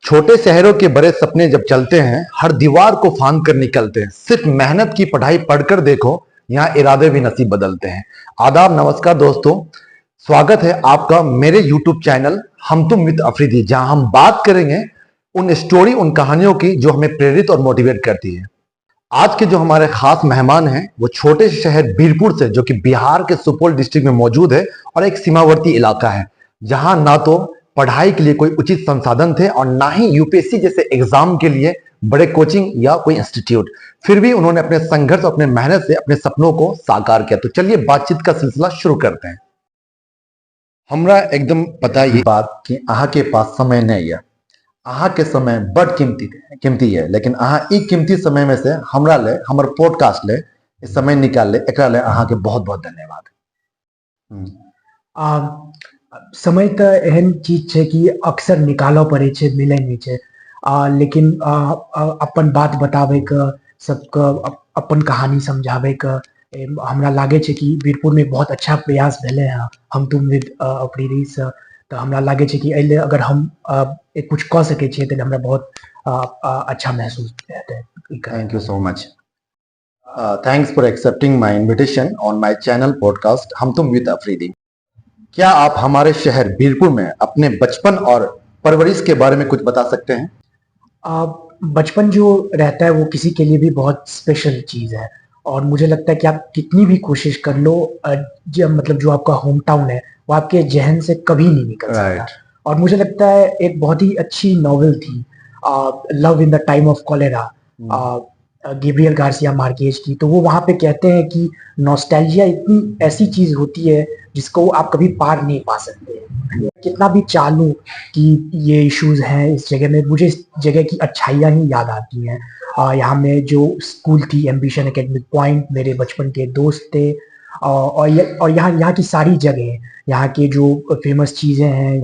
छोटे शहरों के बड़े सपने जब चलते हैं, हर दीवार को फांद कर निकलते हैं। सिर्फ मेहनत की पढ़ाई पढ़कर देखो, यहाँ इरादे भी नसीब बदलते हैं। आदाब, नमस्कार दोस्तों, स्वागत है आपका मेरे YouTube चैनल हम तुम विद अफरीदी, जहां हम बात करेंगे उन स्टोरी, उन कहानियों की जो हमें प्रेरित और मोटिवेट करती है। आज के जो हमारे खास मेहमान हैं, वो छोटे शहर बीरपुर से, जो कि बिहार के सुपौल डिस्ट्रिक्ट में मौजूद है और एक सीमावर्ती इलाका है, जहां ना तो पढ़ाई के लिए कोई उचित संसाधन थे और ना ही यूपीएससी जैसे एग्जाम के लिए बड़े कोचिंग या कोई इंस्टीट्यूट। फिर भी उन्होंने अपने संघर्ष और अपने मेहनत से अपने सपनों को साकार किया। तो चलिए बातचीत का सिलसिला शुरू करते हैं। हमरा एकदम पता ये बात कि अहाँ के पास समय नहीं है, अहाँ के समय बड़ कीमती है, लेकिन अहाँ ई कीमती समय में से हमरा ले, हमर पॉडकास्ट ले समय निकाल ले, एकरा ले अहाँ के बहुत बहुत धन्यवाद। समय तो एहन चीज है कि अक्सर निकालो पड़े छे, मिले नहीं छे। लेकिन अपन बात बतावे का, सबका अपन कहानी समझावे का हमरा लागे छे कि बीरपुर में बहुत अच्छा प्रयास भेले हैं हम तुम विद अफरीदी से। तो हमरा लागे छे कि एले अगर हम कुछ कह सके छे तो हमरा बहुत अच्छा महसूस होता है। Thank you so much. Thanks for accepting my invitation on my channel podcast हम तुम विद अफरीदी। क्या आप हमारे शहर बीरपुर में अपने बचपन और परवरिश के बारे में कुछ बता सकते हैं? बचपन जो रहता है वो किसी के लिए भी बहुत स्पेशल चीज है, और मुझे लगता है कि आप कितनी भी कोशिश कर लो, जो आपका होम टाउन है वो आपके जहन से कभी नहीं निकल सकता। और मुझे लगता है एक बहुत ही अच्छी नॉवेल थी love in the time of cholera, Gabriel Garcia Marquez की। तो वो वहां पे कहते हैं कि नॉस्टैल्जिया इतनी ऐसी चीज होती है जिसको आप कभी पार नहीं पा सकते। कितना भी चालू कि ये इश्यूज हैं इस जगह में, मुझे इस जगह की अच्छाइयाँ ही याद आती हैं। यहाँ में जो स्कूल थी एम्बिशन एकेडमिक पॉइंट, मेरे बचपन के दोस्त थे, और यहाँ की सारी जगह, यहाँ के जो फेमस चीज़ें हैं,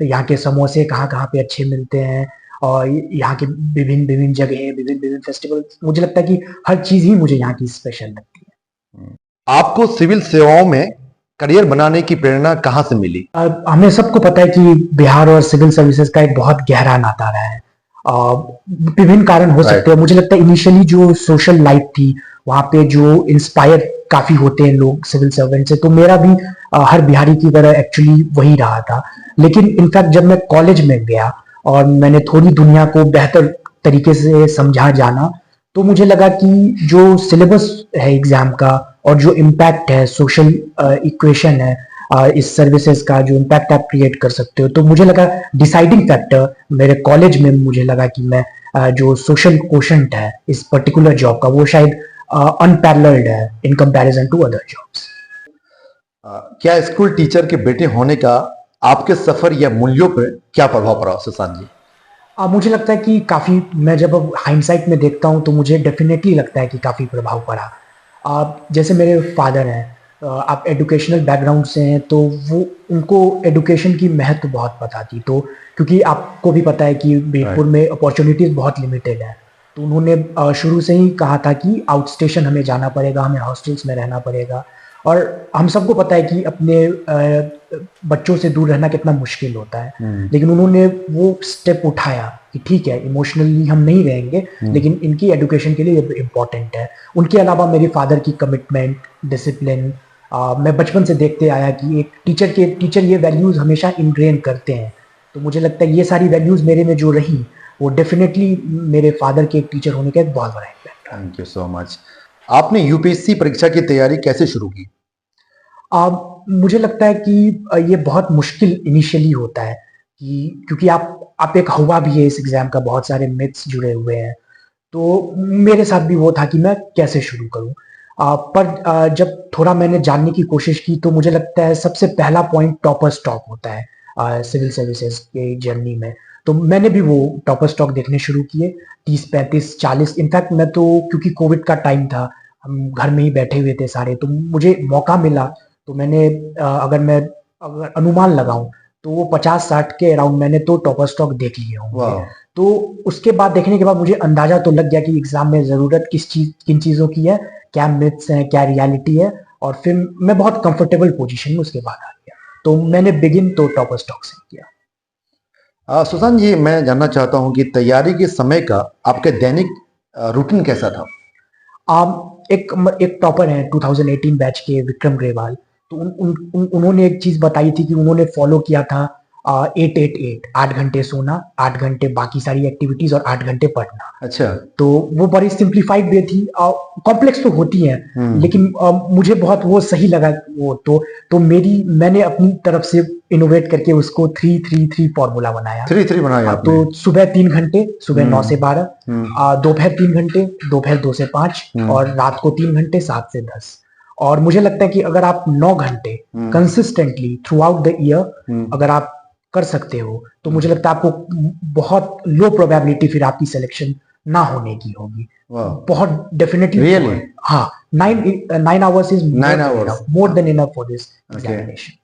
यहाँ के समोसे कहाँ कहाँ पे अच्छे मिलते हैं, और यहाँ के विभिन्न विभिन्न जगह, विभिन्न फेस्टिवल, मुझे लगता है कि हर चीज़ ही मुझे यहाँ की स्पेशल लगती है। आपको सिविल सेवाओं में करियर बनाने की प्रेरणा कहाँ से मिली? हमें सबको पता है कि बिहार और सिविल सर्विसेज का एक बहुत गहरा नाता रहा है। विभिन्न कारण हो सकते हैं। मुझे लगता है इनिशियली जो सोशल लाइफ थी वहाँ पे जो इंस्पायर काफी होते हैं लोग सिविल सर्वेंट से, तो मेरा भी हर बिहारी की तरह एक्चुअली वही रहा था। लेकिन इनफैक्ट जब मैं कॉलेज में गया और मैंने थोड़ी दुनिया को बेहतर तरीके से समझा जाना, तो मुझे लगा कि जो सिलेबस है एग्जाम का और जो इम्पैक्ट है, सोशल इक्वेशन है, इस सर्विसेज का जो इम्पैक्ट आप क्रिएट कर सकते हो, तो मुझे लगा डिसाइडिंग फैक्टर मेरे कॉलेज में मुझे लगा कि मैं जो सोशल कोशंट है इस पर्टिकुलर जॉब का, वो शायद अनपैरेलल्ड है in comparison to other jobs. क्या स्कूल टीचर के बेटे होने का आपके सफर या मूल्यों पर क्या प्रभाव पड़ा सुशांत जी? मुझे लगता है कि काफ़ी, मैं जब अब हाइंडसाइट में देखता हूँ तो मुझे डेफिनेटली लगता है कि काफ़ी प्रभाव पड़ा। जैसे मेरे फादर हैं, आप एजुकेशनल बैकग्राउंड से हैं, तो वो उनको एजुकेशन की महत्व बहुत पता थी। तो क्योंकि आपको भी पता है कि बीरपुर में अपॉर्चुनिटीज़ बहुत लिमिटेड है, तो उन्होंने शुरू से ही कहा था कि आउट स्टेशन हमें जाना पड़ेगा, हमें हॉस्टल्स में रहना पड़ेगा। और हम सबको पता है कि अपने बच्चों से दूर रहना कितना मुश्किल होता है, लेकिन उन्होंने वो स्टेप उठाया कि ठीक है, इमोशनली हम नहीं रहेंगे, लेकिन इनकी एजुकेशन के लिए ये इम्पोर्टेंट है। उनके अलावा मेरे फादर की कमिटमेंट, डिसिप्लिन, मैं बचपन से देखते आया कि एक टीचर ये वैल्यूज़ हमेशा इनग्रेन करते हैं। तो मुझे लगता है ये सारी वैल्यूज़ मेरे में जो रही, वो डेफिनेटली मेरे फादर के एक टीचर होने का एक बहुत बड़ा impact. Thank you so much. आपने यूपीएससी परीक्षा की तैयारी कैसे शुरू की? मुझे लगता है कि ये बहुत मुश्किल इनिशियली होता है, कि क्योंकि आप एक हवा भी है इस एग्जाम का, बहुत सारे मिथ्स जुड़े हुए हैं। तो मेरे साथ भी वो था कि मैं कैसे शुरू करूं। पर जब थोड़ा मैंने जानने की कोशिश की, तो मुझे लगता है सबसे पहला पॉइंट टॉपर स्टॉक होता है सिविल सर्विसेज के जर्नी में। तो मैंने भी वो टॉपर स्टॉक देखने शुरू किए, 30, 35, 40। इनफैक्ट मैं तो, क्योंकि कोविड का टाइम था, हम घर में ही बैठे हुए थे सारे, तो मुझे मौका मिला, तो मैंने अगर अनुमान लगाऊं तो वो 50-60 के अराउंड मैंने तो टॉपर स्टॉक देख लिए होंगे। तो उसके बाद देखने के बाद मुझे अंदाजा तो लग गया कि एग्जाम में जरूरत किन चीजों की है, क्या मिथ्स हैं, क्या रियलिटी है, और फिर मैं बहुत कंफर्टेबल पोजीशन में उसके बाद आ गया। तो मैंने बिगिन तो टॉपर स्टॉक से किया। सुशांत जी, मैं जानना चाहता हूँ कि तैयारी के समय का आपके दैनिक रूटीन कैसा था? एक टॉपर हैं 2018 बैच के विक्रम ग्रेवाल। तो उन्होंने एक चीज बताई थी कि उन्होंने फॉलो किया था 8-8-8, 8 घंटे सोना, 8 घंटे बाकी सारी एक्टिविटीज और 8 घंटे पढ़ना। अच्छा। तो वो बड़ी सिंप्लीफाइड वे थी, कॉम्प्लेक्स तो होती हैं लेकिन मुझे बहुत वो सही लगा। वो तो मैंने अपनी तरफ से इनोवेट करके उसको 3-3-3 फॉर्मूला बनाया। 3-3 बनाया आपने? तो सुबह 3 घंटे, सुबह 9 से 12, दोपहर 3 घंटे, दोपहर 2 से 5, और रात को 3 घंटे, 7 से 10। और मुझे लगता है कि अगर आप 9 घंटे consistently through out the year अगर आप कर सकते हो तो मुझे लगता है आपको बहुत लो प्रोबेबिलिटी फिर आपकी सिलेक्शन ना होने की होगी। वाह। बहुत डेफिनेटली। Really? हाँ, 9 hours is 9 hours. more than enough for this Okay. examination.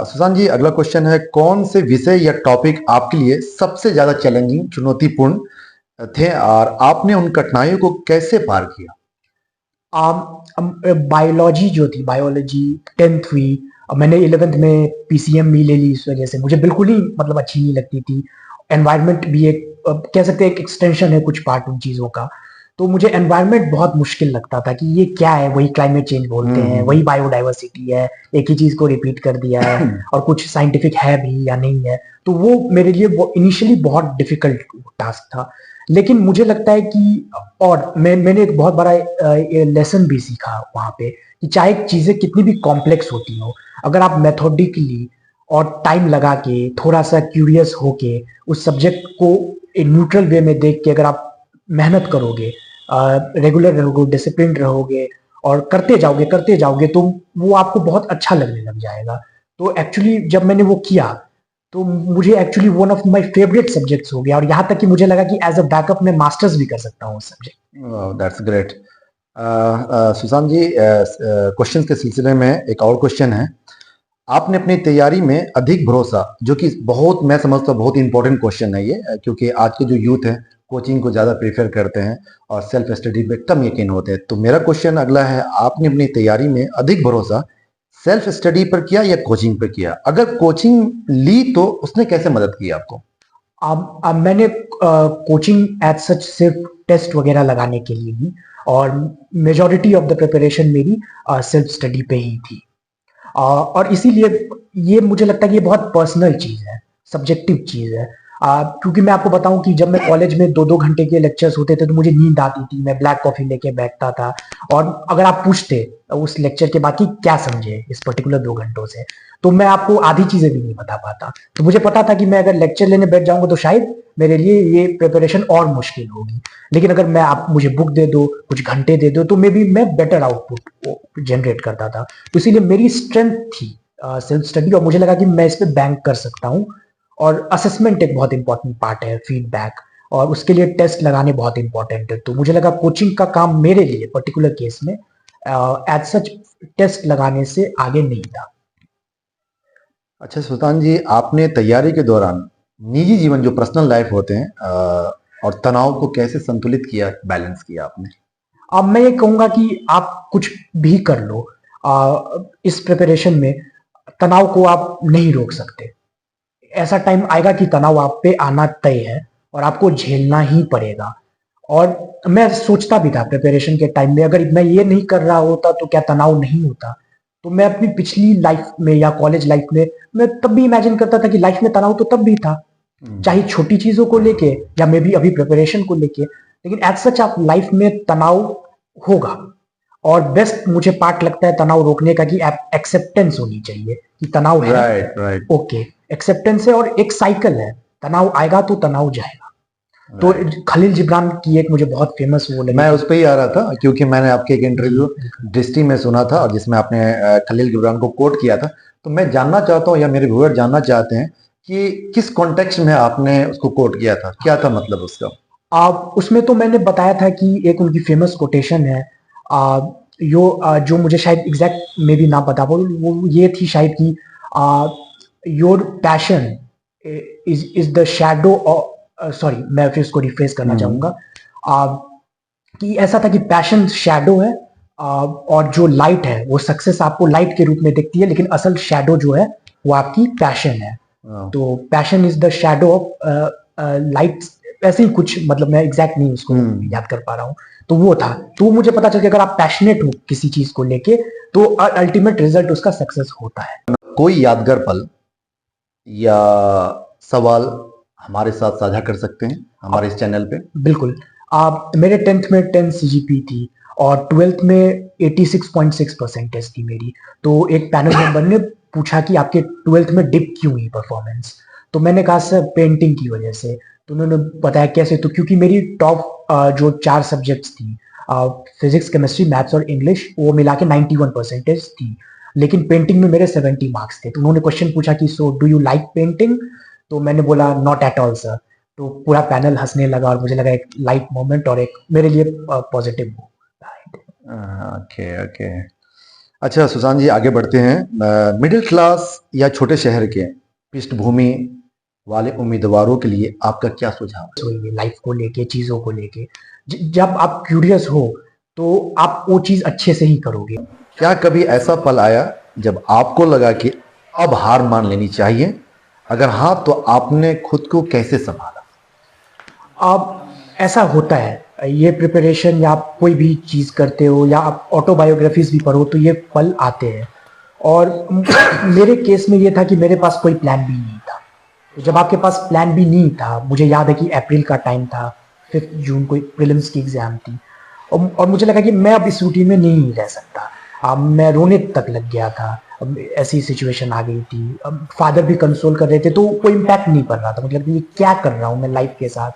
Sushant जी, अगला क्वेश्चन है, कौन से विषय या टॉपिक आपके लिए सबसे ज्यादा चैलेंजिंग, चुनौतीपूर्ण थे और आपने उन कठिनाइयों को कैसे पार किया? बायोलॉजी जो थी, बायोलॉजी 10th हुई। मैंने 11th में पीसीएम भी ले ली, इस वजह से मुझे बिल्कुल ही मतलब अच्छी नहीं लगती थी। एनवायरनमेंट भी एक कह सकते हैं एक एक्सटेंशन है कुछ पार्ट उन चीजों का। तो मुझे एनवायरनमेंट बहुत मुश्किल लगता था कि ये क्या है, वही क्लाइमेट चेंज बोलते हैं, वही बायोडाइवर्सिटी है, एक ही चीज को रिपीट कर दिया है और कुछ साइंटिफिक है भी या नहीं है। तो वो मेरे लिए वो इनिशियली बहुत डिफिकल्ट टास्क था। लेकिन मुझे लगता है कि और मैंने एक बहुत बड़ा लेसन भी सीखा वहां पे कि चाहे चीजें कितनी भी कॉम्प्लेक्स होती हो, अगर आप मेथोडिकली और टाइम लगा के थोड़ा सा क्यूरियस होके उस सब्जेक्ट को एक न्यूट्रल वे में देख के अगर आप मेहनत करोगे, रेगुलर रहोगे, डिसिप्लिन रहोगे और करते जाओगे तो वो आपको बहुत अच्छा लगने लग जाएगा। तो एक्चुअली जब मैंने वो किया तो मुझे actually one of my favourite subjects हो गया और यहाँ तक कि मुझे लगा कि एज अ बैकअप मैं मास्टर्स भी कर सकता हूँ उस subject. That's great. Sushant ji, questions के सिलसिले में एक और क्वेश्चन है, आपने अपनी तैयारी में अधिक भरोसा, जो कि बहुत, मैं समझता हूँ बहुत इंपॉर्टेंट क्वेश्चन है ये, क्योंकि आज के जो यूथ है कोचिंग को ज़्यादा प्रेफर करते हैं और सेल्फ स्टडी पे कम यकीन होते हैं। तो मेरा क्वेश्चन अगला है, आपने अपनी तैयारी में अधिक भरोसा सेल्फ स्टडी पर किया या कोचिंग पर किया? अगर कोचिंग ली तो उसने कैसे मदद की आपको? अब मैंने कोचिंग एज सच सिर्फ टेस्ट वगैरह लगाने के लिए ली और मेजॉरिटी ऑफ द प्रिपरेशन मेरी सेल्फ स्टडी पे ही थी। और इसीलिए ये मुझे लगता है कि ये बहुत पर्सनल चीज है, सब्जेक्टिव चीज है। क्योंकि मैं आपको बताऊं कि जब मैं कॉलेज में 2-2 घंटे के लेक्चर्स होते थे तो मुझे नींद आती थी, मैं ब्लैक कॉफी लेके बैठता था। और अगर आप पूछते उस लेक्चर के बाद कि क्या समझे इस पर्टिकुलर 2 घंटों से, तो मैं आपको आधी चीजें भी नहीं बता पाता। तो मुझे पता था कि मैं अगर लेक्चर लेने बैठ जाऊंगा तो शायद मेरे लिए ये प्रिपरेशन और मुश्किल होगी। लेकिन अगर मैं आप मुझे बुक दे दो, कुछ घंटे दे दो, तो मे बी मैं बेटर आउटपुट जनरेट करता था। तो इसीलिए मेरी स्ट्रेंथ थी सेल्फ स्टडी और मुझे लगा कि मैं इस पे बैंक कर सकता हूँ। और असेसमेंट एक बहुत इंपॉर्टेंट पार्ट है, फीडबैक, और उसके लिए टेस्ट लगाने बहुत इंपॉर्टेंट है। तो मुझे लगा कोचिंग का काम मेरे लिए पर्टिकुलर केस में एज सच टेस्ट लगाने से आगे नहीं था। अच्छा सुल्तान जी, आपने तैयारी के दौरान निजी जीवन, जो पर्सनल लाइफ होते हैं, और तनाव को कैसे संतुलित किया, बैलेंस किया आपने? अब मैं ये कहूंगा कि आप कुछ भी कर लो, इस प्रिपरेशन में तनाव को आप नहीं रोक सकते। ऐसा टाइम आएगा कि तनाव आप पे आना तय है और आपको झेलना ही पड़ेगा। और मैं सोचता भी था प्रिपरेशन के टाइम में, अगर मैं ये नहीं कर रहा होता तो क्या तनाव नहीं होता। तो मैं अपनी पिछली लाइफ में या कॉलेज लाइफ में मैं तब भी इमेजिन करता था कि लाइफ में तनाव तो तब भी था, चाहे छोटी चीजों को लेके या मे बी अभी प्रिपरेशन को लेके। लेकिन एज सच आप लाइफ में तनाव होगा। और बेस्ट मुझे पार्ट लगता है तनाव रोकने का कि एक्सेप्टेंस होनी चाहिए कि तनाव है। Right right. ओके, एक्सेप्टेंस है और एक साइकिल है, तनाव आएगा तो तनाव जाएगा। तो खलील जिब्रान की एक मुझे बहुत फेमस वो लगी, मैं उस पर ही आ रहा था क्योंकि मैंने आपके एक इंटरव्यू दृष्टि में सुना था और जिसमें आपने खलील जिब्रान को कोट किया था। तो मैं जानना चाहता हूँ या मेरे व्यूअर जानना चाहते हैं कि किस कॉन्टेक्स्ट में आपने उसको कोट किया था, क्या था मतलब उसका? उसमें तो मैंने बताया था कि एक उनकी फेमस कोटेशन है, जो मुझे शायद एग्जैक्ट में भी ना बता पाऊँ, वो ये थी शायद कि your passion is the shadow of, sorry मैं फिर इसको रिफ्रेश करना चाहूंगा, कि ऐसा था कि पैशन शैडो है, और जो लाइट है वो सक्सेस आपको लाइट के रूप में दिखती है, लेकिन असल शैडो जो है वो आपकी पैशन है। हाँ। तो passion is the shadow of light, ऐसे ही कुछ, मतलब मैं एग्जैक्ट नहीं उसको याद कर पा रहा हूँ। तो वो था, तो मुझे पता चल कि अगर आप पैशनेट हो किसी चीज को लेके तो अल्टीमेट रिजल्ट उसका सक्सेस होता है। कोई यादगार पल या सवाल हमारे साथ साझा कर सकते हैं हमारे इस चैनल पे? बिल्कुल। आप, मेरे 10th में 10 सीजीपी थी और 12th में 86.6 परसेंटेज थी मेरी। तो एक पैनल मेंबर ने पूछा कि आपके 12th में डिप क्यों हुई परफॉर्मेंस। तो मैंने कहा सर पेंटिंग की वजह से। तो उन्होंने बताया कैसे, तो क्योंकि मेरी टॉप जो 4 सब्जेक्ट्स थी, फिजिक्स, केमिस्ट्री, मैथ्स और इंग्लिश, वो मिला के 91 परसेंटेज थी, लेकिन पेंटिंग में मेरे 70 मार्क्स थे। तो उन्होंने क्वेश्चन पूछा कि so do you like painting? तो मैंने बोला नॉट एट ऑल सर। तो पूरा पैनल हंसने लगा और मुझे लगा एक लाइट मोमेंट और एक मेरे लिए पॉजिटिव वो। Okay okay. अच्छा सुशांत जी, आगे बढ़ते हैं। मिडिल क्लास या छोटे शहर के पृष्ठभूमि वाले उम्मीदवारों के लिए आपका क्या सुझाव है? हुई है लाइफ को लेके, चीजों को लेके। जब आप क्यूरियस हो तो आप वो चीज अच्छे से ही करोगे। क्या कभी ऐसा पल आया जब आपको लगा कि अब हार मान लेनी चाहिए? अगर हाँ, तो आपने खुद को कैसे संभाला? अब ऐसा होता है, ये प्रिपरेशन या आप कोई भी चीज करते हो या आप ऑटोबायोग्राफीज भी पढ़ो तो ये पल आते हैं। और मेरे केस में ये था कि मेरे पास कोई प्लान बी नहीं था। तो जब आपके पास प्लान बी नहीं था, मुझे याद है कि अप्रैल का टाइम था, 5 जून को प्रीलिम्स की एग्जाम थी, और मुझे लगा कि मैं अब इस रूटीन में नहीं रह सकता। अब मैं रोने तक लग गया था। अब ऐसी सिचुएशन आ गई थी। अब फादर भी कंसोल कर रहे थे तो कोई इम्पैक्ट नहीं पड़ रहा था। मुझे लगा कि क्या कर रहा हूँ मैं लाइफ के साथ,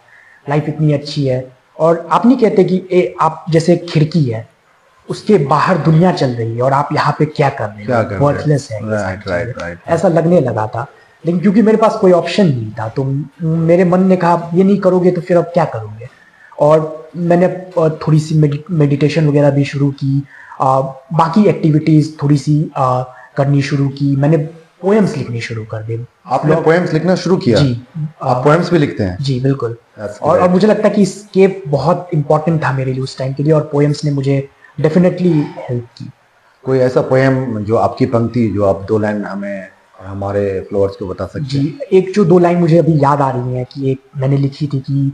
लाइफ इतनी अच्छी है। और आप नहीं कहते कि आप जैसे एक खिड़की है, उसके बाहर दुनिया चल रही है और आप यहाँ पे क्या कर रहे हो, वर्थलेस है। Right right right. ऐसा लगने लगा था। लेकिन क्योंकि मेरे पास कोई ऑप्शन नहीं था तो मेरे मन ने कहा ये नहीं करोगे तो फिर अब क्या करोगे। और मैंने थोड़ी सी मेडिटेशन वगैरह भी शुरू की, बाकी एक्टिविटीज थोड़ी सी करनी शुरू की। मैंने पोएम्स लिखनी शुरू कर दी। आपने पोएम्स लिखना शुरू किया? जी। आप पोएम्स भी लिखते हैं? जी बिल्कुल। That's और great. मुझे लगता है कि स्केप बहुत इंपॉर्टेंट था मेरे लिए उस टाइम के लिए, और पोएम्स ने मुझे डेफिनेटली हेल्प की। कोई ऐसा पोएम जो आपकी पंक्ति, जो आप 2 लाइन हमें और हमारे फ्लोअर्स को बता सकते हैं? जी, एक जो 2 लाइन मुझे अभी याद आ रही है कि एक मैंने लिखी थी कि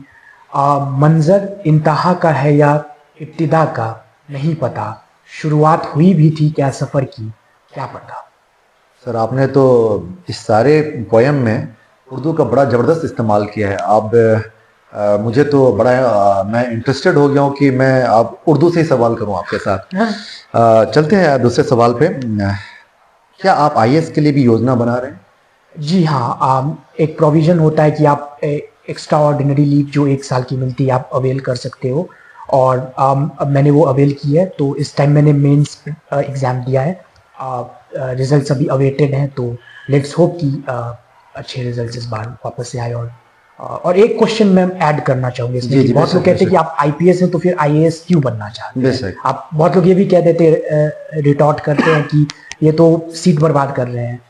मंजर इंतहा का है या इब्तिदा का नहीं पता, शुरुआत हुई भी थी क्या सफर की, क्या पता। सर आपने तो इस सारे पोएम में उर्दू का बड़ा ज़बरदस्त इस्तेमाल किया है। अब मुझे तो बड़ा मैं इंटरेस्टेड हो गया हूँ कि मैं अब उर्दू से ही सवाल करूँ आपके साथ। चलते हैं दूसरे सवाल पे। क्या आप आईएएस के लिए भी योजना बना रहे हैं? जी हाँ, एक प्रोविजन होता है कि आप एक्स्ट्रा ऑर्डिनरी लीव जो 1 साल की मिलती है आप अवेल कर सकते हो, और अब मैंने वो अवेल की है। तो इस टाइम मैंने मेंस एग्ज़ाम दिया है, रिजल्ट्स अभी अवेटेड हैं। तो लेट्स होप कि अच्छे रिजल्ट्स इस बार वापस से आए। और एक क्वेश्चन मैं ऐड करना चाहूँगी इसमें जी, कि जी, बहुत लोग बेशक, कहते हैं कि आप आईपीएस हैं तो फिर आईएएस क्यों बनना चाहते हैं। बेशक। आप, बहुत लोग ये भी कह देते, रिटॉर्ट करते हैं कि ये तो सीट बर्बाद कर रहे हैं,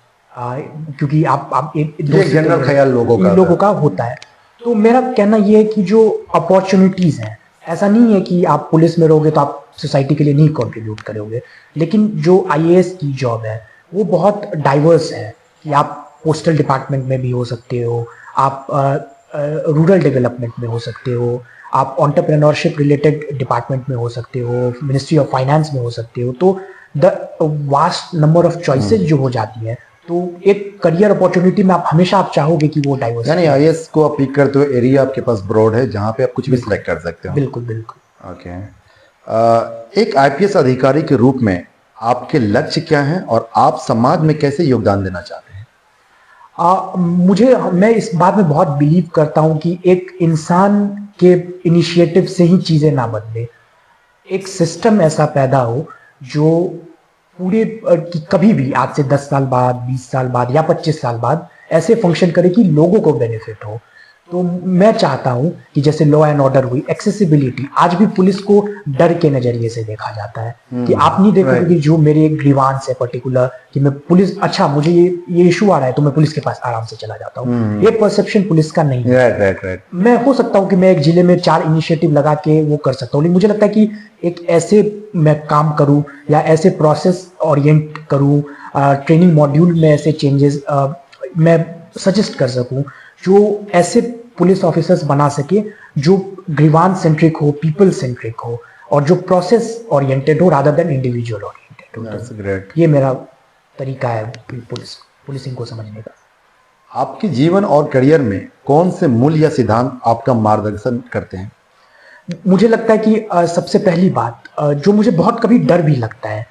क्योंकि आप ये जनरल ख्याल लोगों का होता है। तो मेरा कहना ये है कि जो अपॉर्चुनिटीज हैं, ऐसा नहीं है कि आप पुलिस में रहोगे तो आप सोसाइटी के लिए नहीं कंट्रीब्यूट करोगे, लेकिन जो आईएएस की जॉब है वो बहुत डाइवर्स है कि आप पोस्टल डिपार्टमेंट में भी हो सकते हो, आप रूरल डेवलपमेंट में हो सकते हो, आप एंटरप्रेन्योरशिप रिलेटेड डिपार्टमेंट में हो सकते हो, मिनिस्ट्री ऑफ फाइनेंस में हो सकते हो। तो the vast number of choices जो हो जाती है, तो एक करियर अपॉर्चुनिटी में आप हमेशा आप चाहोगे कि वो डाइवर्स। यानी आईएएस को आप पिक करते हो, एरिया आपके पास ब्रॉड है जहाँ पे आप कुछ भी सिलेक्ट कर सकते हो। बिल्कुल बिल्कुल। ओके। एक आईपीएस अधिकारी के रूप में आपके लक्ष्य क्या हैं और आप समाज में कैसे योगदान देना चाहते हैं? मैं इस बात में बहुत बिलीव करता हूँ कि एक इंसान के इनिशिएटिव से ही चीजें ना बदले। एक सिस्टम ऐसा पैदा हो जो पूरे कि कभी भी आज से 10 साल बाद, 20 साल बाद या 25 साल बाद ऐसे फंक्शन करे कि लोगों को बेनिफिट हो। तो मैं चाहता हूं कि जैसे लॉ एंड ऑर्डर हुई, एक्सेसिबिलिटी, आज भी पुलिस को डर के नजरिए से देखा जाता है कि आप नहीं देखोगे कि जो मेरे एक ग्रीवांस है पर्टिकुलर कि मैं पुलिस, अच्छा मुझे ये इशू आ रहा है तो मैं पुलिस के पास आराम से चला जाता हूँ। ये परसेप्शन पुलिस का नहीं है। राइट। मैं हो सकता हूँ कि मैं एक जिले में 4 इनिशिएटिव लगा के वो कर सकता हूँ, लेकिन मुझे लगता है कि एक ऐसे मैं काम करूँ या ऐसे प्रोसेस ओरिएंट करूँ, ट्रेनिंग मॉड्यूल में ऐसे चेंजेस मैं सजेस्ट कर सकूं, जो ऐसे पुलिस ऑफिसर्स बना सके जो ग्रीवांस सेंट्रिक हो, पीपल सेंट्रिक हो, और जो प्रोसेस ओरिएंटेड हो रादर देन इंडिविजुअल ओरिएंटेड हो। दैट्स तो ग्रेट। ये मेरा तरीका है पुलिसिंग को समझने का। आपके जीवन और करियर में कौन से मूल्य या सिद्धांत आपका मार्गदर्शन करते हैं? मुझे लगता है कि सबसे पहली बात, जो मुझे बहुत कभी डर भी लगता है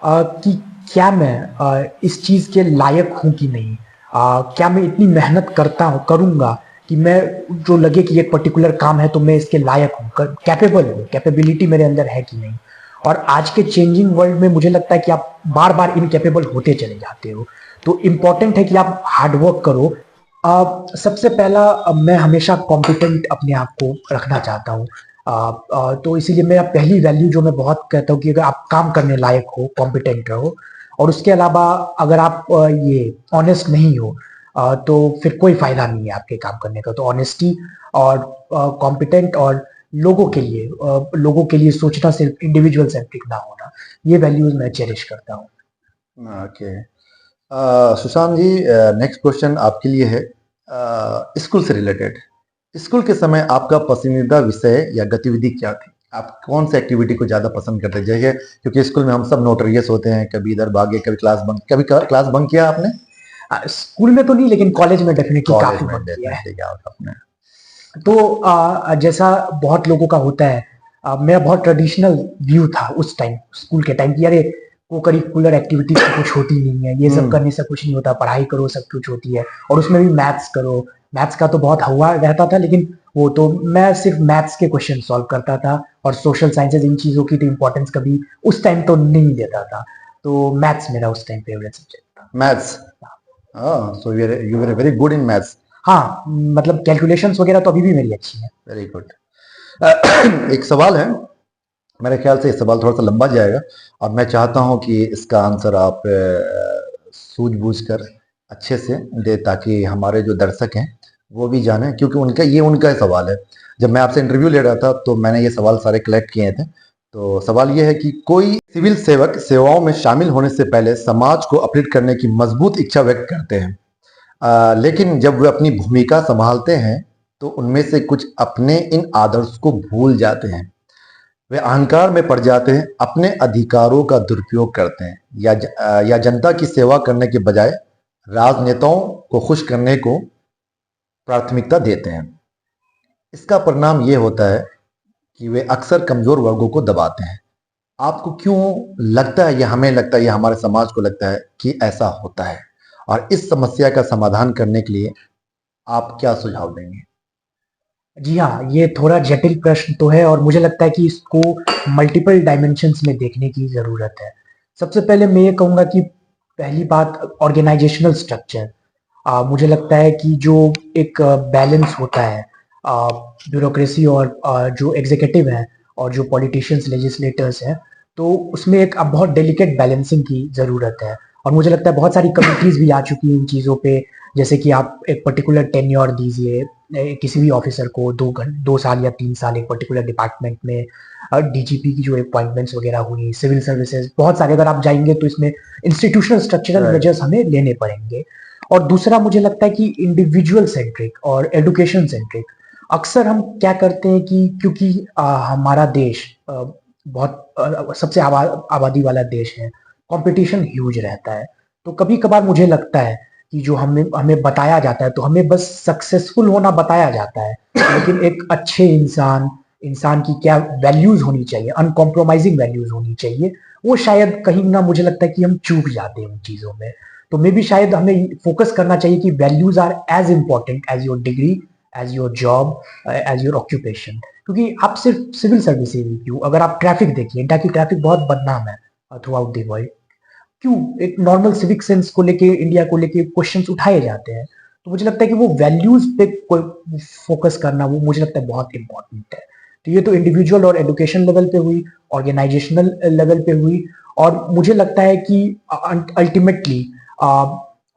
कि क्या मैं इस चीज़ के लायक हूँ कि नहीं, क्या मैं इतनी मेहनत करूँगा कि मैं, जो लगे कि एक पर्टिकुलर काम है तो मैं इसके लायक हूँ, कैपेबल हूँ, कैपेबिलिटी मेरे अंदर है कि नहीं। और आज के चेंजिंग वर्ल्ड में मुझे लगता है कि आप बार बार इनकेपेबल होते चले जाते हो। तो इम्पॉर्टेंट है कि आप हार्डवर्क करो। सबसे पहला, मैं हमेशा कॉम्पिटेंट अपने आप को रखना चाहता हूँ। तो इसीलिए मेरा पहली वैल्यू जो मैं बहुत कहता हूँ कि अगर आप काम करने लायक हो, कॉम्पिटेंट रहो। और उसके अलावा अगर आप ये ऑनेस्ट नहीं हो, तो फिर कोई फायदा नहीं है आपके काम करने का। तो ऑनेस्टी और कॉम्पिटेंट और लोगों के लिए सोचना, सिर्फ इंडिविजुअल सेंट्रिक ना होना, ये वैल्यूज मैं चेरिश करता हूँ। ओके। सुशांत जी, नेक्स्ट क्वेश्चन आपके लिए है स्कूल से रिलेटेड। स्कूल के समय आपका पसंदीदा विषय या गतिविधि क्या थी? आप कौन सी एक्टिविटी को ज्यादा पसंद करते थे? जैसे क्योंकि स्कूल में हम सब नोटरियस होते हैं, कभी इधर भागे, कभी क्लास बंक किया आपने? स्कूल में तो नहीं, लेकिन कॉलेज में डेफिनेटली कॉलेज काफी में बंक किया है। डेफिनेटली क्या होता आपने? तो जैसा बहुत लोगों का होता है, मेरा बहुत ट्रेडिशनल व्यू था उस टाइम, स्कूल के टाइम, कि अरे को करिकुलर एक्टिविटीज तो कुछ होती नहीं है, ये सब करने से कुछ नहीं होता, पढ़ाई करो सब कुछ होती है, और उसमें भी मैथ्स करो। मैथ्स का तो बहुत हवा रहता था, लेकिन वो तो मैं सिर्फ मैथ्स के क्वेश्चन सॉल्व करता था, और सोशल साइंसेज इन चीजों की तो इंपॉर्टेंस कभी उस टाइम तो नहीं देता था। तो मैथ्स मेरा उस टाइम फेवरेट सब्जेक्ट था। Maths. So you were very good in maths. हाँ, मतलब कैलकुलेशंस वगैरह तो अभी भी मेरी अच्छी है। Very good. एक सवाल है, मेरे ख्याल से ये सवाल थोड़ा सा लंबा जाएगा, और मैं चाहता हूं कि इसका आंसर आप सूझबूझ कर अच्छे से दे, ताकि हमारे जो दर्शक हैं वो भी जाने, क्योंकि उनका सवाल है। जब मैं आपसे इंटरव्यू ले रहा था तो मैंने ये सवाल सारे कलेक्ट किए थे। तो सवाल ये है कि कोई सिविल सेवक सेवाओं में शामिल होने से पहले समाज को अपलिफ्ट करने की मजबूत इच्छा व्यक्त करते हैं, लेकिन जब वे अपनी भूमिका संभालते हैं तो उनमें से कुछ अपने इन आदर्श को भूल जाते हैं। वे अहंकार में पड़ जाते हैं, अपने अधिकारों का दुरुपयोग करते हैं, या जनता की सेवा करने के बजाय राजनेताओं को खुश करने को प्राथमिकता देते हैं। इसका परिणाम ये होता है कि वे अक्सर कमजोर वर्गों को दबाते हैं। आपको क्यों लगता है, या हमें लगता है, या हमारे समाज को लगता है कि ऐसा होता है? और इस समस्या का समाधान करने के लिए आप क्या सुझाव देंगे? जी हाँ, ये थोड़ा जटिल प्रश्न तो है, और मुझे लगता है कि इसको मल्टीपल डायमेंशंस में देखने की ज़रूरत है। सबसे पहले मैं ये कहूँगा कि पहली बात, ऑर्गेनाइजेशनल स्ट्रक्चर। मुझे लगता है कि जो एक बैलेंस होता है ब्यूरोक्रेसी और जो एग्जीक्यूटिव है, और जो पॉलिटिशियंस, लेजिस्लेटर्स हैं, तो उसमें एक अब बहुत डेलिकेट बैलेंसिंग की ज़रूरत है। और मुझे लगता है बहुत सारी कमिटीज़ भी आ चुकी हैं इन चीज़ों पे, जैसे कि आप एक पर्टिकुलर टेन्योर दीजिए किसी भी ऑफिसर को, 2 साल या 3 साल एक पर्टिकुलर डिपार्टमेंट में। डीजीपी की जो अपॉइंटमेंट्स वगैरह हुई, सिविल सर्विसेज, बहुत सारे अगर आप जाएंगे तो इसमें इंस्टीट्यूशनल स्ट्रक्चरल Right. मेजर्स हमें लेने पड़ेंगे। और दूसरा, मुझे लगता है कि इंडिविजुअल सेंट्रिक और एडुकेशन सेंट्रिक। अक्सर हम क्या करते हैं कि क्योंकि हमारा देश बहुत सबसे आबादी वाला देश है, कंपटीशन ह्यूज रहता है। तो कभी कभार मुझे लगता है कि जो हमें हमें बताया जाता है, तो हमें बस सक्सेसफुल होना बताया जाता है, लेकिन एक अच्छे इंसान की क्या वैल्यूज होनी चाहिए, अनकॉम्प्रोमाइजिंग वैल्यूज होनी चाहिए, वो शायद कहीं ना, मुझे लगता है कि हम चूक जाते हैं उन चीजों में। तो मे भी शायद हमें फोकस करना चाहिए कि values are as important as your degree, as your job, as your occupation. क्योंकि आप सिर्फ सिविल सर्विसेज ही क्यों, अगर आप ट्रैफिक देखिए, इंडिया की ट्रैफिक बहुत बदनाम है थ्रू आउट द वर्ल्ड। क्यों? एक नॉर्मल सिविक सेंस को लेके, इंडिया को लेके क्वेश्चंस उठाए जाते हैं। तो मुझे लगता है कि वो वैल्यूज पे फोकस करना, वो मुझे लगता है बहुत इंपॉर्टेंट है। तो ये तो इंडिविजुअल और एडुकेशन लेवल पे हुई, ऑर्गेनाइजेशनल लेवल पे हुई। और मुझे लगता है कि अल्टीमेटली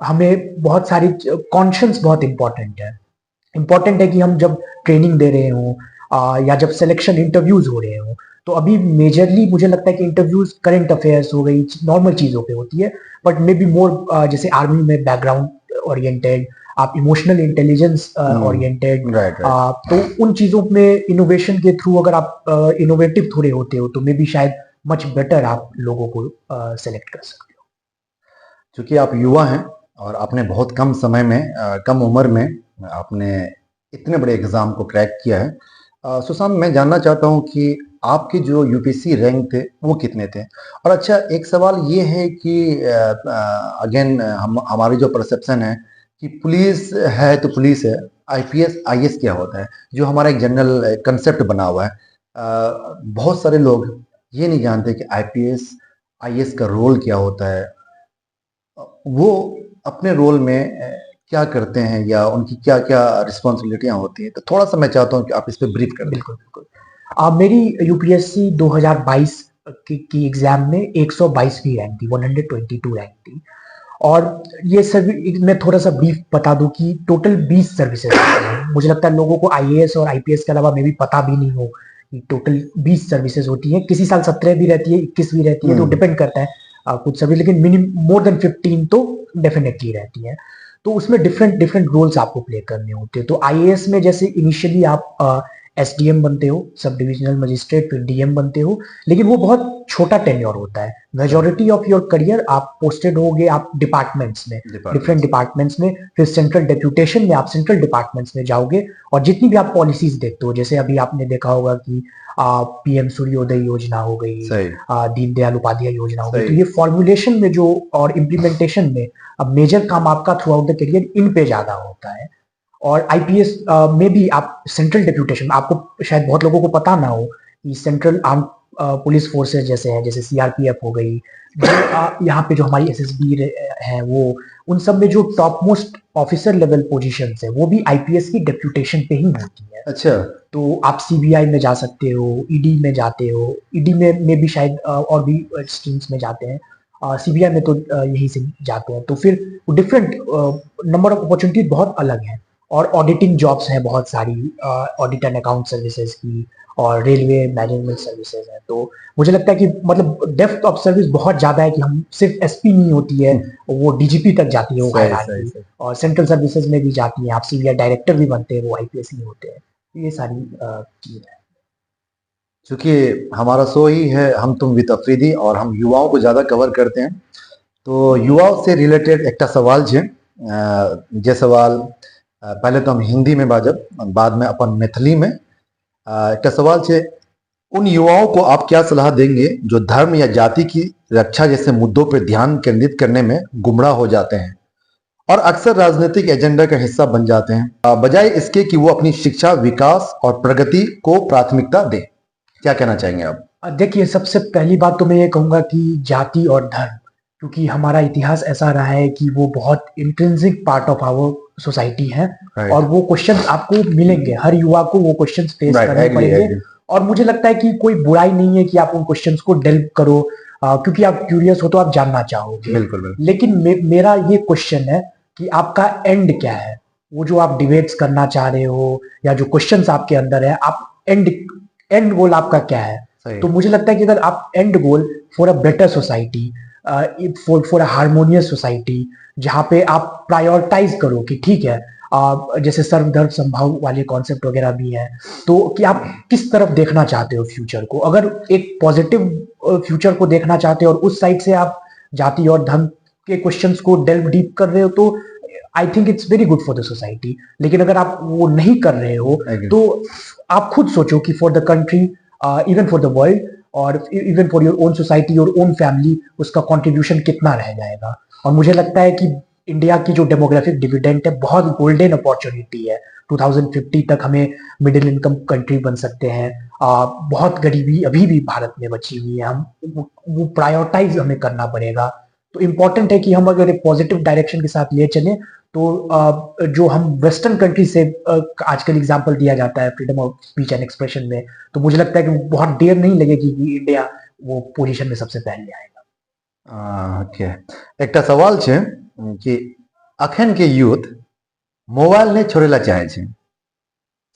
हमें बहुत सारी कॉन्शियस बहुत इंपॉर्टेंट है कि हम जब ट्रेनिंग दे रहे हों, या जब सिलेक्शन इंटरव्यूज हो रहे हों, तो अभी मेजरली मुझे लगता है कि इंटरव्यूज करंट अफेयर्स हो गई, नॉर्मल चीजों पे होती है। बट मे बी मोर, जैसे आर्मी में बैकग्राउंड ओरिएंटेड, आप emotional intelligence oriented, right right. तो उन चीजों में इनोवेशन के थ्रू अगर आप इनोवेटिव थोड़े होते हो तो मे बी शायद मच बेटर आप लोगों को सेलेक्ट कर सकते हो। चूंकि आप युवा हैं और आपने बहुत कम समय में कम उम्र में आपने इतने बड़े एग्जाम को क्रैक किया है, सुशांत मैं जानना चाहता हूं कि आपके जो यूपीएससी रैंक थे वो कितने थे। और अच्छा एक सवाल ये है कि अगेन हम हमारी जो परसेप्शन है कि पुलिस है तो पुलिस है, आईपीएस आईएएस क्या होता है, जो हमारा एक जनरल कंसेप्ट बना हुआ है। बहुत सारे लोग ये नहीं जानते कि आईपीएस आईएएस का रोल क्या होता है, वो अपने रोल में क्या करते हैं या उनकी क्या क्या रिस्पॉन्सिबिलिटियां होती हैं। तो थोड़ा सा मैं चाहता हूं कि आप इस पे ब्रीफ कर दें। बिल्कुल बिल्कुल। मेरी यूपीएससी 2022 की एग्जाम में 122वीं रैंक थी, 122 रैंक थी। और ये सभी मैं थोड़ा सा ब्रीफ बता दूं कि टोटल 20 सर्विसेज होती हैं। मुझे लगता है लोगों को आईएएस और आईपीएस के अलावा मे भी पता भी नहीं हो कि टोटल 20 सर्विसेज होती हैं। किसी साल 17 भी रहती है, 21 भी रहती है, तो डिपेंड करता है कुछ सर्विस, लेकिन मिनिमम मोर देन 15 तो डेफिनेटली रहती है। तो उसमें डिफरेंट डिफरेंट रोल्स आपको प्ले करने होते हैं। तो आईएएस में जैसे इनिशियली आप एसडीएम बनते हो, सब डिविजनल मजिस्ट्रेट, फिर डीएम बनते हो, लेकिन वो बहुत छोटा टेन्योर होता है। मेजोरिटी ऑफ योर करियर आप पोस्टेड होगे आप डिपार्टमेंट्स में, डिफरेंट डिपार्टमेंट्स में, फिर सेंट्रल डेप्यूटेशन में आप सेंट्रल डिपार्टमेंट्स में जाओगे। और जितनी भी आप पॉलिसीज देखते हो, जैसे अभी आपने देखा होगा कि पीएम सूर्योदय योजना हो गई, दीनदयाल उपाध्याय योजना हो गई, तो ये फॉर्मुलेशन में जो और इम्प्लीमेंटेशन में अब मेजर काम आपका through out the career in पे ज्यादा होता है। और आईपीएस में भी आप सेंट्रल डेप्यूटेशन, आपको शायद बहुत लोगों को पता ना हो कि सेंट्रल आर्म पुलिस फोर्सेस जैसे हैं, जैसे सीआरपीएफ हो गई, जो यहाँ पे जो हमारी एसएसबी है, वो उन सब में जो top most officer level positions है वो भी आईपीएस की डेप्यूटेशन पे ही होती है। अच्छा, तो आप सीबीआई में जा सकते हो, ईडी में जाते हो, ईडी में भी शायद और भी स्ट्रीम्स में जाते हैं, सीबीआई में तो यही से जाते हैं। तो फिर डिफरेंट नंबर ऑफ अपॉर्चुनिटी बहुत अलग है। और ऑडिटिंग जॉब्स हैं बहुत सारी, ऑडिट एंड अकाउंट सर्विसेज की, और रेलवे मैनेजमेंट सर्विसेज है। तो मुझे लगता है कि मतलब डेप्थ ऑफ सर्विस बहुत ज्यादा है कि हम सिर्फ एसपी नहीं होती है, वो डीजीपी तक जाती है वो हायरार्की, और सेंट्रल सर्विसेज में भी जाती है, आप सीबीआई डायरेक्टर भी बनते हैं, वो आईपीएस ही होते हैं। ये सारी चीजें हैं। चूंकि हमारा शो ही है हम तुम विद अफरीदी और हम युवाओं को ज्यादा कवर करते हैं, तो युवाओं से रिलेटेड एक सवाल है। जे सवाल पहले तो हम हिंदी में बाजब, बाद में अपन मैथिली में। एक सवाल है, उन युवाओं को आप क्या सलाह देंगे जो धर्म या जाति की रक्षा जैसे मुद्दों पर ध्यान केंद्रित करने में गुमराह हो जाते हैं और अक्सर राजनीतिक एजेंडा का हिस्सा बन जाते हैं, बजाय इसके कि वो अपनी शिक्षा, विकास और प्रगति को प्राथमिकता दें। क्या कहना चाहेंगे आप? देखिए, सबसे पहली बात तो मैं ये कहूंगा कि जाति और धर्म, क्योंकि हमारा इतिहास ऐसा रहा है कि वो बहुत intrinsic part of our society है, और वो क्वेश्चन आपको मिलेंगे, हर युवा को वो क्वेश्चन फेस करने पड़ेंगे। और मुझे लगता है कि कोई बुराई नहीं है कि आप उन क्वेश्चंस को डेल्व करो, क्योंकि आप क्यूरियस हो तो आप जानना चाहोगे। बिल्कुल। लेकिन मेरा ये क्वेश्चन है कि आपका एंड क्या है, वो जो आप डिबेट्स करना चाह रहे हो या जो क्वेश्चंस आपके अंदर है, आप एंड गोल आपका क्या है। तो मुझे लगता है कि अगर आप and goal for a better society, for a harmonious society, जहां पे आप प्रायोरिटाइज करो कि ठीक है, जैसे सर्वधर्म संभाव वाले कॉन्सेप्ट वगैरह भी हैं, तो कि आप किस तरफ देखना चाहते हो फ्यूचर को। अगर एक पॉजिटिव फ्यूचर को देखना चाहते हो और उस साइड से आप जाति और धर्म के क्वेश्चंस को डेल्व डीप कर रहे हो, तो I think it's very good for the society. लेकिन अगर आप वो नहीं कर रहे हो तो आप खुद सोचो कि for the country, even for the world, और even for your own society, your own family, उसका कंट्रीब्यूशन कितना रह जाएगा। और मुझे लगता है कि इंडिया की जो डेमोग्राफिक डिविडेंड है, बहुत गोल्डन अपॉर्चुनिटी है। 2050 तक हमें मिडिल इनकम कंट्री बन सकते हैं। बहुत गरीबी अभी भी भारत में बची हुई है, हम वो प्रायोरिटाइज हमें करना पड़ेगा। तो इम्पोर्टेंट है कि हम अगर एक पॉजिटिव डायरेक्शन के साथ ले चलें, तो जो हम वेस्टर्न कंट्री से आजकल एग्जांपल दिया जाता है freedom of speech and expression में, तो मुझे लगता है कि बहुत देर नहीं लगेगी कि इंडिया वो पोजीशन में सबसे पहले आएगा। ओके, एक सवाल है कि अखन के यूथ मोबाइल नहीं छोड़ेला चाहे छे,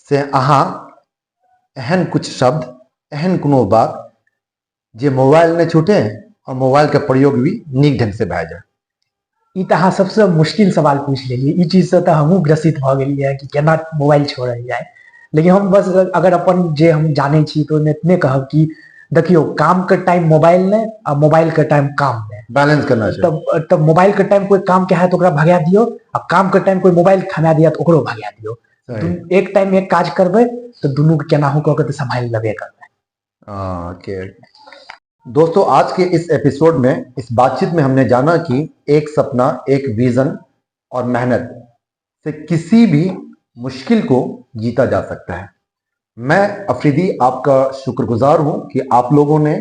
से अहाँ एहन कुछ शब्द, एहन कोनो बात जे मोबाइल नहीं छूटे और मोबाइल के प्रयोग भी नीक ढंग से भए जाए। ई तो अहाँ सबसे मुश्किल सवाल पूछ लेलिए। ई चीज से तो हमहूँ ग्रसित भ गेलियै कि केना मोबाइल छोड़ल जाए। लेकिन हम बस अगर अपन जे हम जानै छी तो ओहिमे एतने कहब कि देखियो, काम के टाइम मोबाइल नहीं आ मोबाइल के टाइम काम नहीं। बैलेंस करना चाहिए। तब मोबाइल के टाइम कोई काम के है तो ओकरा भगा दियो, आ काम के टाइम कोई मोबाइल थमा दिया तो ओकरो भगा दियो। सही। एक टाइम एक काज करबै तो दुनू के केनाहू कऽ के तो संभाल लेबे करबै। ओके दोस्तों, आज के इस एपिसोड में, इस बातचीत में हमने जाना कि एक सपना, एक विजन और मेहनत से किसी भी मुश्किल को जीता जा सकता है। मैं अफरीदी आपका शुक्रगुजार हूं कि आप लोगों ने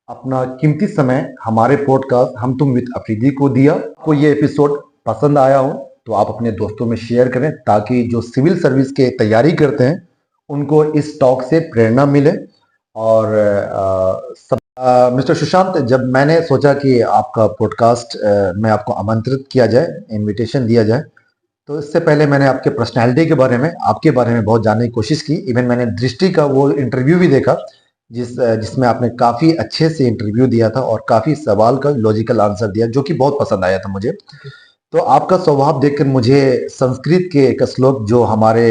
अपना कीमती समय हमारे पॉडकास्ट हम तुम विद अफरीदी को दिया। आपको ये एपिसोड पसंद आया हो तो आप अपने दोस्तों में शेयर करें, ताकि जो सिविल सर्विस की तैयारी करते हैं उनको इस टॉक से प्रेरणा मिले। और मिस्टर सुशांत, जब मैंने सोचा कि आपका पॉडकास्ट में आपको आमंत्रित किया जाए, इनविटेशन दिया जाए, तो इससे पहले मैंने आपके पर्सनालिटी के बारे में, आपके बारे में बहुत जानने की कोशिश की। इवन मैंने दृष्टि का वो इंटरव्यू भी देखा जिसमें आपने काफ़ी अच्छे से इंटरव्यू दिया था और काफ़ी सवाल का लॉजिकल आंसर दिया, जो कि बहुत पसंद आया था मुझे। तो आपका स्वभाव देखकर मुझे संस्कृत के एक श्लोक जो हमारे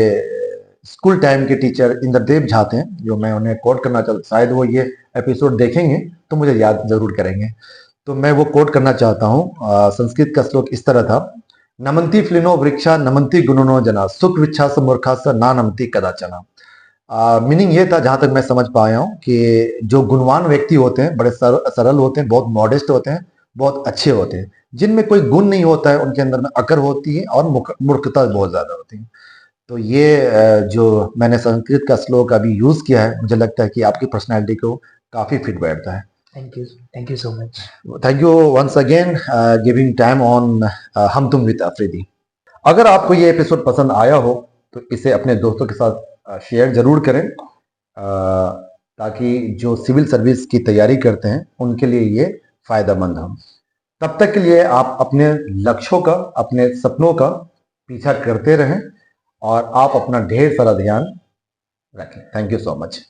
स्कूल टाइम के टीचर इंद्रदेव झा थे, जो मैं उन्हें कोट करना चाहता, शायद वो ये एपिसोड देखेंगे तो मुझे याद जरूर करेंगे, तो मैं वो कोट करना चाहता हूँ। संस्कृत का श्लोक इस तरह था, नमंती फ्लिनो वृक्षा नमंती गुणनो जना सुख विच्छा मूर्खा स ना नमती कदाचना। मीनिंग ये था, जहां तक मैं समझ पाया हूँ, कि जो गुणवान व्यक्ति होते हैं बड़े सरल होते हैं, बहुत मॉडेस्ट होते हैं, बहुत अच्छे होते हैं। जिनमें कोई गुण नहीं होता है उनके अंदर में अकड़ होती है और मूर्खता बहुत ज्यादा होती है। तो ये जो मैंने संस्कृत का श्लोक अभी यूज किया है, मुझे लगता है कि आपकी पर्सनैलिटी को काफी फिट बैठता है। Thank you so much. Thank you once again giving time on Hum Tum with Afridi. अगर आपको ये एपिसोड पसंद आया हो तो इसे अपने दोस्तों के साथ शेयर जरूर करें, ताकि जो सिविल सर्विस की तैयारी करते हैं उनके लिए ये फायदेमंद हो। तब तक के लिए आप अपने लक्ष्यों का, अपने सपनों का पीछा करते रहें और आप अपना ढेर सारा ध्यान रखें। Thank you so much.